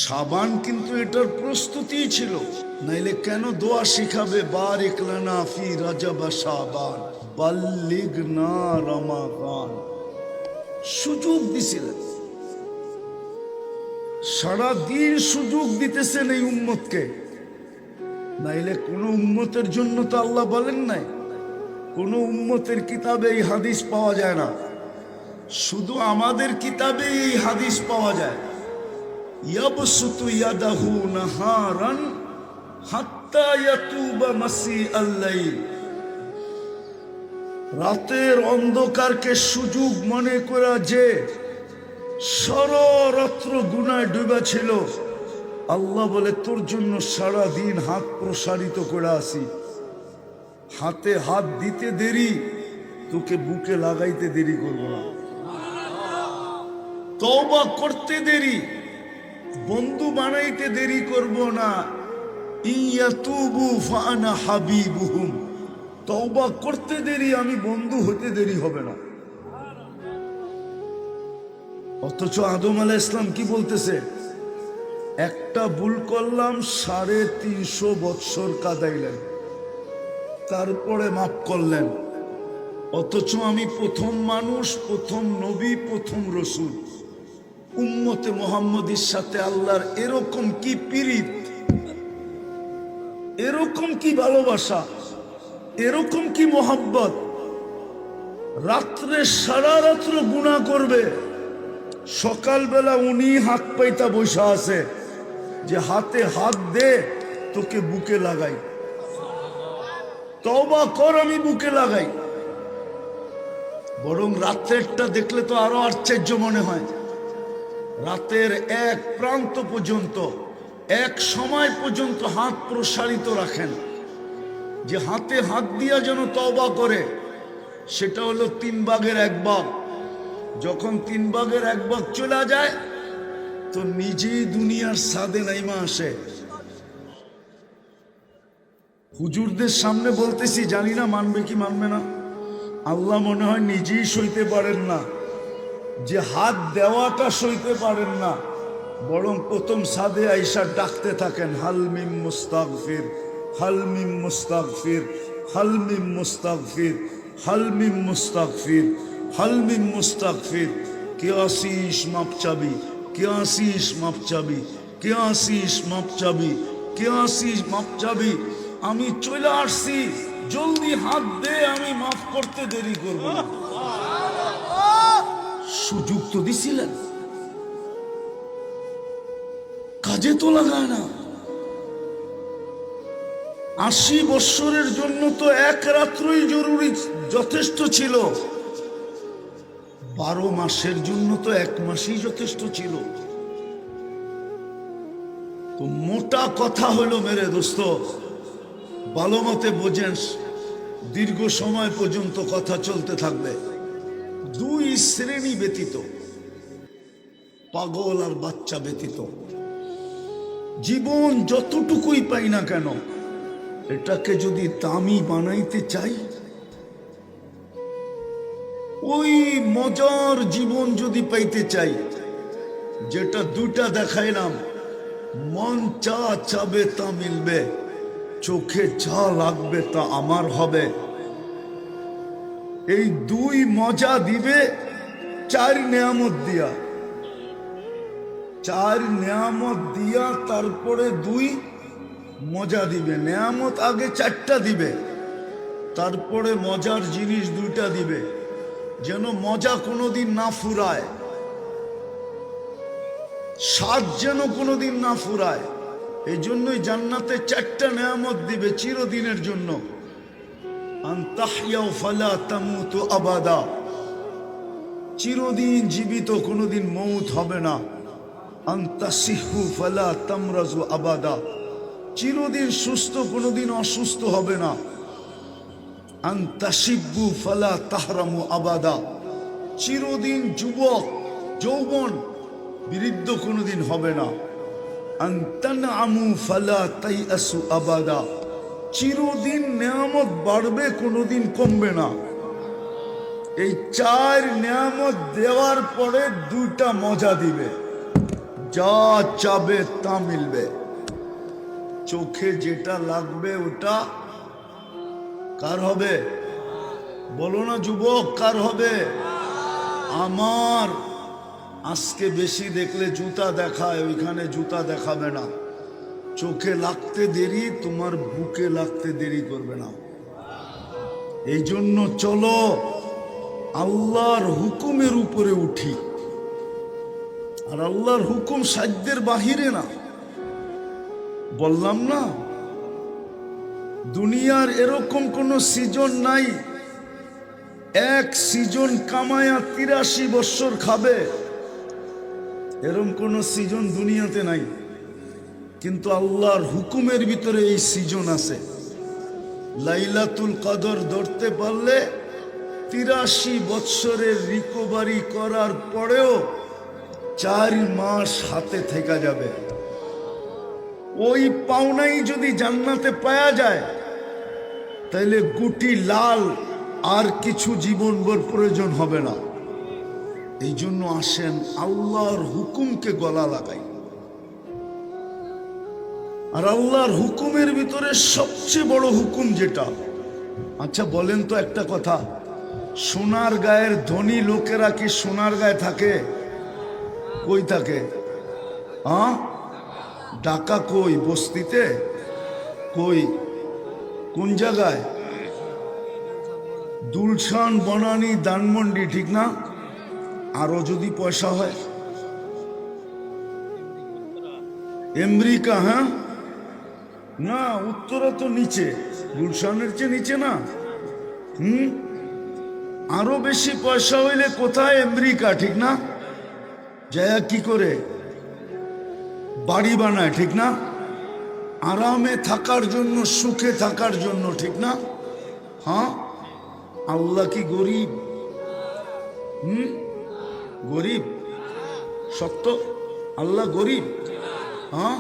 শাবান কিন্তু এটার প্রস্তুতি ছিল, নাইলে কেন দোয়া শিখাবে বারিক লানা ফি রজব শাবান বাল্লিগনা রমাদান। সুযোগ দিছিলেন, সারাদিন সুযোগ দিতেছেন এই উম্মতকে। নাইলে কোন উম্মতের জন্য তো আল্লাহ বলেন নাই, কোন উম্মতের কিতাবে এই হাদিস পাওয়া যায় না, শুধু আমাদের কিতাবে এই হাদিস পাওয়া যায়। ইয়াবসুতু ইয়াদাহু নাহারান হাত্তা ইয়াতুবা মাসিআল লাইল। রাতের অন্ধকারকে সুযোগ মনে করা যে সারারাত্র গুনায় ডুবা ছিল, আল্লাহ বলে তোর জন্য সারা দিন হাত প্রসারিত করে আসি। হাতে হাত দিতে দেরি, তোকে বুকে লাগাইতে দেরি করবো না। তওবা করতে দেরি, বন্ধু বানাইতে দেরি করব না। ইয়াতুবু ফাআনা হাবিবুহুম। তওবা করতে দেরি, আমি বন্ধু হতে দেরি হবে না। অথচ আদম আলাইহিস সালাম কি বলতেছে? একটা ভুল করলাম, 350 বৎসর কাঁদাইলেন, তারপরে মাফ করলেন। অথচ আমি প্রথম মানুষ, প্রথম নবী, প্রথম রসুল। উম্মতে মুহাম্মদীর সাথে আল্লাহর এরকম কি পীড়িত, এরকম কি ভালোবাসা, এরকম কি মোহাব্বত। রাত্রে সারা রাত্র গুনাহ করবে, সকালবেলা উনি হাত পাইতা বসা আছে যে হাতে হাত দে, তোকে বুকে লাগাই, তওবা কর, আমি বুকে লাগাই। বরং রাত্রেরটা দেখলে তো আরো আশ্চর্য মনে হয়। রাতের এক প্রান্ত পর্যন্ত, এক সময় পর্যন্ত হাত প্রসারিত রাখেন, যে হাতে হাত দিয়া যেন তওবা করে। সেটা হলো 3 ভাগের 1 ভাগ। যখন 3 ভাগের 1 ভাগ চলে যায়, তো নিজেই দুনিয়ার সাদে নাইমা আসে। হুজুরদের সামনে বলতেছি, জানি না মানবে কি মানবে না। আল্লাহ মনে হয় নিজেই সইতে পারেন না, যে হাত দেওয়াটা সইতে পারেন না, বরং প্রথম সাদে আইসা ডাকতে থাকেন, হালমিম মুস্তাগফির, হালমিম মুস্তাগফির, হালমিম মুস্তাগফির, হালমিম মুস্তাগফির, হালমিম মুস্তাগফির। কে আসিস মাপ চাবি, কে আসিস মাপ চাবি, কে আসিস মাপ চাবি, কে আসিস মাপ চাবি। আমি চলে আসছি, জলদি হাত দে, আমি মাফ করতে দেরি করব না। সুযোগ তো দিছিলেন, কাজে তো লাগায় না। 80 বৎসরের জন্য তো 1 রাত্রই জরুরি, যথেষ্ট ছিল। 12 মাসের জন্য তো 1 মাসই যথেষ্ট ছিল। তো মোটা কথা হলো মেরে দোস্ত, ভালো মতে বোঝেন, দীর্ঘ সময় পর্যন্ত কথা চলতে থাকবে। 2 শ্রেণী ব্যতীত, পাগল আর বাচ্চা ব্যতীত, জীবন যতটুকুই পাই না কেন, এটাকে যদি দামি বানাইতে চাই, ওই মজার জীবন যদি পাইতে চাই, যেটা 2টা দেখাইলাম, মন যা চাবে তা মিলবে, চোখে যা লাগবে তা আমার হবে। এই 2 মজা দিবে 4 নেয়ামত দিয়া, 4 নেয়ামত দিয়া তারপরে 2 মজা দিবে। নেয়ামত আগে 4টা দিবে, তারপরে মজার জিনিস 2টা দিবে, যেন মজা কোনোদিন না ফুরায়, স্বাদ যেন কোনোদিন না ফুরায়। এই জন্যই জান্নাতে 4টা নেয়ামত দিবে চিরদিনের জন্য। আনতাহইয়া ফালা তামুতু আবাদা, চিরদিন জীবিত, কোনোদিন মৌত হবে না। আনতাসিহু ফালা তামরাজু আবাদা, চিরদিন সুস্থ, কোনোদিন অসুস্থ হবে না। আনতাশিব্বু ফালা তাহরামু আবাদা, চিরদিন যুবক, যৌবন, বৃদ্ধ কোনোদিন হবে না। আনতানআমু ফালা তাইআসু আবাদা, চিরদিন নেয়ামত বাড়বে, কোনোদিন কমবে না। এই 4 নেয়ামত দেওয়ার পরে 2টা মজা দিবে। যা চাবে তা মিলবে। চোখে যেটা লাগবে ওটা কার হবে? বলো না যুবক, কার হবে? আমার। আজকে বেশি দেখলে জুতা দেখায়, ওইখানে জুতা দেখাবে না। চোখে লাগতে দেরি, তোমার বুকে লাগতে দেরি করবে না। এই জন্য চলো আল্লাহর হুকুমের উপরে উঠি। আর আল্লাহর হুকুম সাধ্যের বাহিরে না। বললাম না, দুনিয়ার এরকম কোন সিজন নাই এক সিজন কামায়া 83 বছর খাবে, এরকম কোন সিজন দুনিয়াতে নাই। কিন্তু আল্লাহর হুকুমের ভিতরে এই সিজন আছে। লাইলাতুল কদর ধরতে পারলে 83 বছরের রিকভারি করার পরেও 4 মাস হাতে থেকে যাবে। ওই পাওনাই যদি জান্নাতে পাওয়া যায় তাহলে গুটি লাল, আর কিছু জীবনভর প্রয়োজন হবে না। এই জন্য আসেন আল্লাহর হুকুমকে গলা লাগাই। আর আল্লাহর হুকুমের ভিতরে সবচেয়ে বড় হুকুম যেটা, আচ্ছা বলেন তো একটা কথা, সোনার গায়ের ধনী লোকেরা কি সোনার গায়ে থাকে? কই থাকে? ঢাকা কই? বস্তিতে কই? কোন জায়গায়? দুলশান, বনানী, ধানমন্ডি, ঠিক না? আরো যদি পয়সা হয় আমেরিকা। হ্যাঁ না, উত্তরা তো নিচে, গুলশানের চেয়ে নিচে না। আরো বেশি পয়সা হইলে কোথায়? আমেরিকা, ঠিক না? যায় কি করে? বাড়ি বানায়, ঠিক না? আরামে থাকার জন্য, সুখে থাকার জন্য, ঠিক না? হ্যাঁ, আল্লাহ কি গরিব? গরিব? সত্য আল্লাহ গরিব? হ্যাঁ,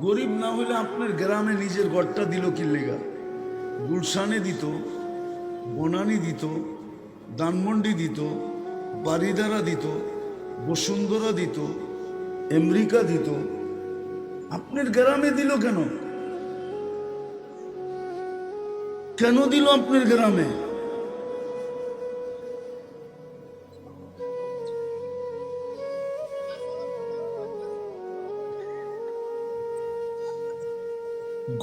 গরিব না হলে আপনার গ্রামে নিজের ঘরটা দিল কি লেগা? গুলশানে দিত, বনানী দিত, ধানমন্ডি দিত, বারিদারা দিত, বসুন্ধরা দিত, আমেরিকা দিত। আপনার গ্রামে দিল কেন? কেন দিল আপনার গ্রামে?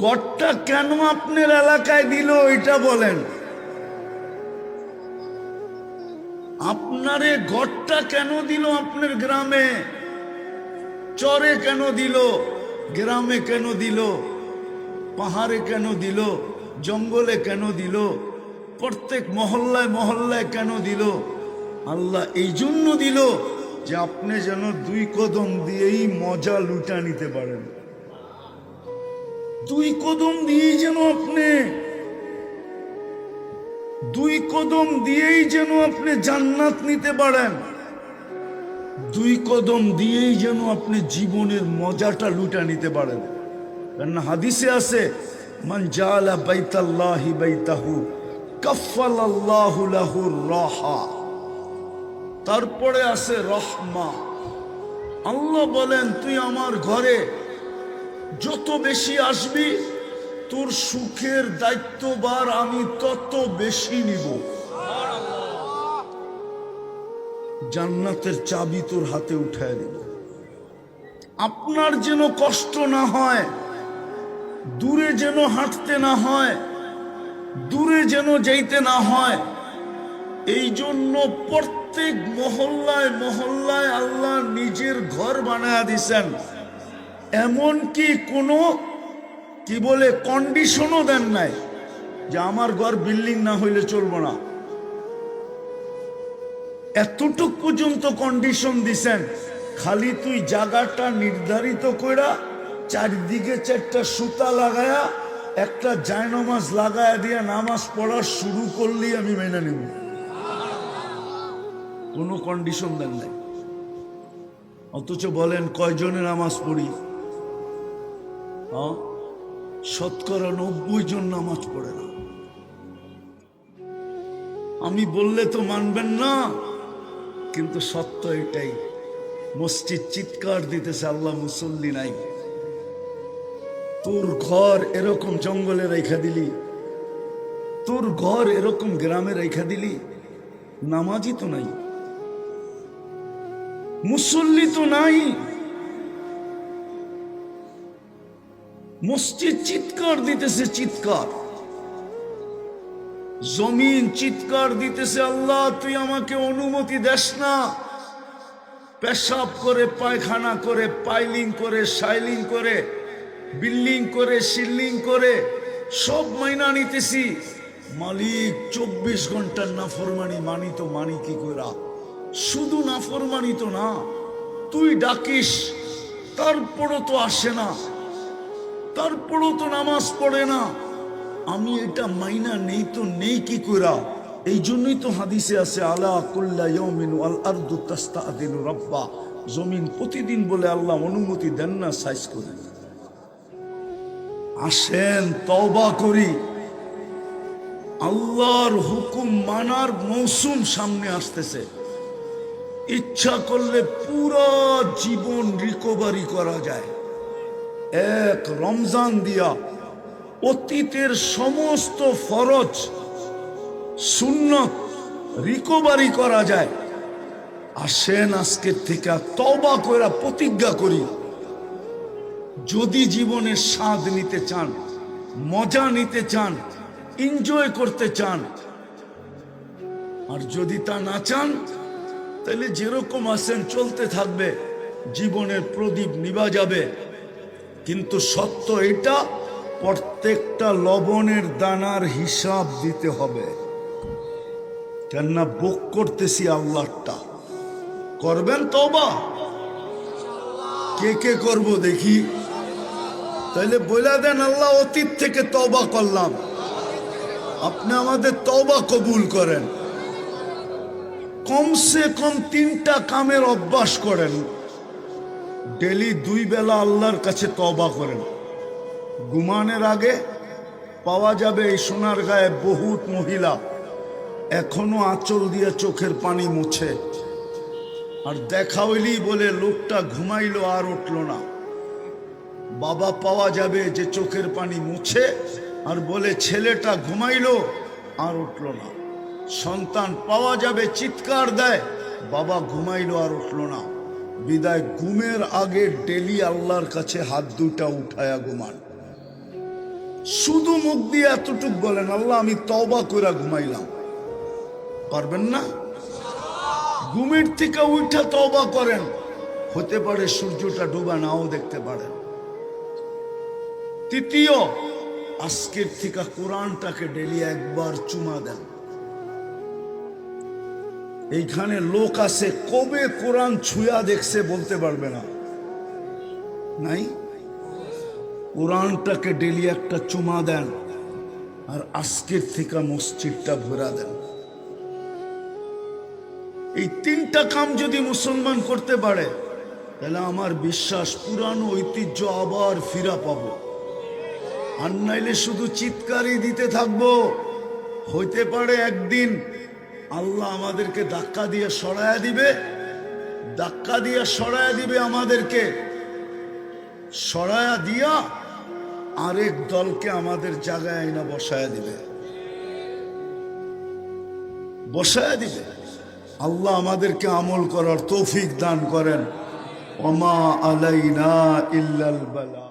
গড়টা কেন আপনার এলাকায় দিল এটা বলেন। আপনারে গড়টা কেন দিল আপনার গ্রামে? চরে কেন দিল? গ্রামে কেন দিল? পাহাড়ে কেন দিল? জঙ্গলে কেন দিল? প্রত্যেক মহল্লায় মহল্লায় কেন দিল? আল্লাহ এই জন্য দিল যে আপনি যেন 2 কদম দিয়েই মজা লুটা নিতে পারেন। 2 কদম দিয়েই যেন আপনি 2 কদম দিয়েই যেন আপনি জান্নাত নিতে পারেন। 2 কদম দিয়েই যেন আপনি জীবনের মজাটা লুটা নিতে পারেন। কারণ হাদিসে আছে, মান জাআলা বাইতাল্লাহি বাইতাহু কাফফালাল্লাহু লাহু রাহা। তারপরে আছে রহমা। আল্লাহ বলেন, তুই আমার ঘরে যত বেশি আসবি তোর সুখের দায়িত্বভার আমি তত বেশি নিব। জান্নাতের চাবি তোর হাতে উঠায় দিব। আপনার যেন কষ্ট না হয়, দূরে যেন হাঁটতে না হয়, দূরে যেন যাইতে না হয়, এই জন্য প্রত্যেক মহল্লায় মহল্লায় আল্লাহ নিজের ঘর বানায়া দিছেন। এমনকি কোনো কি বলে কন্ডিশনও দেন নাই যে আমার ঘর বিল্ডিং না হইলে চলবো না। এতটুক পর্যন্ত কন্ডিশন দিছেন, খালি তুই জায়গাটা নির্ধারিত কইরা চারদিকে 4টা সুতা লাগায়া একটা জায়নামাজ লাগায়া দিয়া নামাজ পড়া শুরু করলেই আমি মেনে নেব। কোনো কন্ডিশন দেন নাই। অথচ বলেন কয়জনে নামাজ পড়ি? শতকরা 90 জন নামাজ পড়ে না। আমি বললে তো মানবেন না, কিন্তু সত্য এটাই। মসজিদ চিৎকার দিতেছে, আল্লাহ মুসল্লি নাই। তোর ঘর এরকম জঙ্গলে রেখা দিলি, তোর ঘর এরকম গ্রামে রেখা দিলি, নামাজি তো নাই, মুসল্লি তো নাই। মসজিদ চিৎকার দিতেছে, চিৎকার, জমিন চিৎকার দিতেছে, আল্লাহ তুই আমাকে অনুমতি দেস না। পেশাব করে, পায়খানা করে, পাইলিং করে, শাইলিং করে, বিল্ডিং করে, সিল্লিং করে সব মাইনা নিতেছি, মালিক 24 ঘন্টার নাফরমানি মানি তো মানি কি কইরা? শুধু নাফরমানি তো না, তুই ডাকিস তারপরও তো আসে না, তারপরও তো নামাজ পড়ে না। আমি এটা মাইনা নেই তো নেই কি কইরা? এই জন্যই তো হাদিসে আছে, আলা কুল্লা ইয়াউমিন ওয়াল আরদু তাস্তাদিনু রাব্বা, জমিন প্রতিদিন বলে আল্লাহ অনুমতি দেন না সাইজ করে। আসেন তওবা করি, আল্লাহর হুকুম মানার মৌসুম সামনে আসতেছে। ইচ্ছা করলে পুরো জীবন রিকভারি করা যায়। এক রমজান দিয়া অতীতের সমস্ত ফরজ সুন্নত রিকভারি করা যায়। আসেন আজকের থেকে তওবা কইরা প্রতিজ্ঞা করি, যদি জীবনের স্বাদ নিতে চান, মজা নিতে চান, এনজয় করতে চান, আর যদি তা না চান তাহলে যেরকম আছেন চলতে থাকবে, জীবনের প্রদীপ নিভা যাবে। কিন্তু সত্য এটা, প্রত্যেকটা লবণের দানার হিসাব দিতে হবে। কেননা বুক করতেছি আল্লাহটা। করবেন তওবা? কে কে করব দেখি? তাহলে বলে দেন, আল্লাহ অতীত থেকে তওবা করলাম, আপনি আমাদের তওবা কবুল করেন। কমসে কম 3টা কামের অভ্যাস করেন, ডেলি 2 বেলা আল্লাহর কাছে তওবা করেন। ঘুমানোর আগে পাওয়া যাবে এই সোনার গায়ে বহুত মহিলা এখনো আঁচল দিয়ে চোখের পানি মুছে, আর দেখা হইলি বলে লোকটা ঘুমাইলো আর উঠলো না। বাবা পাওয়া যাবে যে চোখের পানি মুছে আর বলে ছেলেটা ঘুমাইলো আর উঠলো না। সন্তান পাওয়া যাবে চিৎকার দেয়, বাবা ঘুমাইলো আর উঠলো না। বিদায় ঘুমের আগে ডেলি আল্লাহর কাছে হাত দুটা উঠায়া ঘুমান। শুধু মুখ দিয়ে এতটুক বলেন, আল্লাহ আমি তওবা কইরা ঘুমাইলাম। পারবেন না? ঘুমের থেকে উঠা তওবা করেন, হতে পারে সূর্যটা ডুবা নাও দেখতে পারেন। তৃতীয়, আজকের থেকে কোরআনটাকে ডেলি একবার চুমা দেন। এইখানে লোক আছে কবে কোরআন ছুঁয়া দেখছে বলতে পারবে না, নাই? কোরআনটাকে ডেলি একটা চুমা দেন, আর আজকের থেকে মসজিদটা ভরা দেন। এই 3টা কাম যদি মুসলমান করতে পারে, তাহলে আমার বিশ্বাস পুরানো ঐতিহ্য আবার ফিরা পাবো। আর নাইলে শুধু চিৎকারই দিতে থাকবো। হইতে পারে একদিন আল্লাহ আমাদেরকে ধাক্কা দিয়ে সরায়া দিবে, ধাক্কা দিয়ে সরায়া দিবে আমাদেরকে, সরায়া দিয়া আরেক দলকে আমাদের জায়গায় আইনা বসায়া দিবে, বসায়া দিবে। আল্লাহ আমাদেরকে আমল করার তৌফিক দান করেন। ওমা আলাইনা ইল্লাল বালা।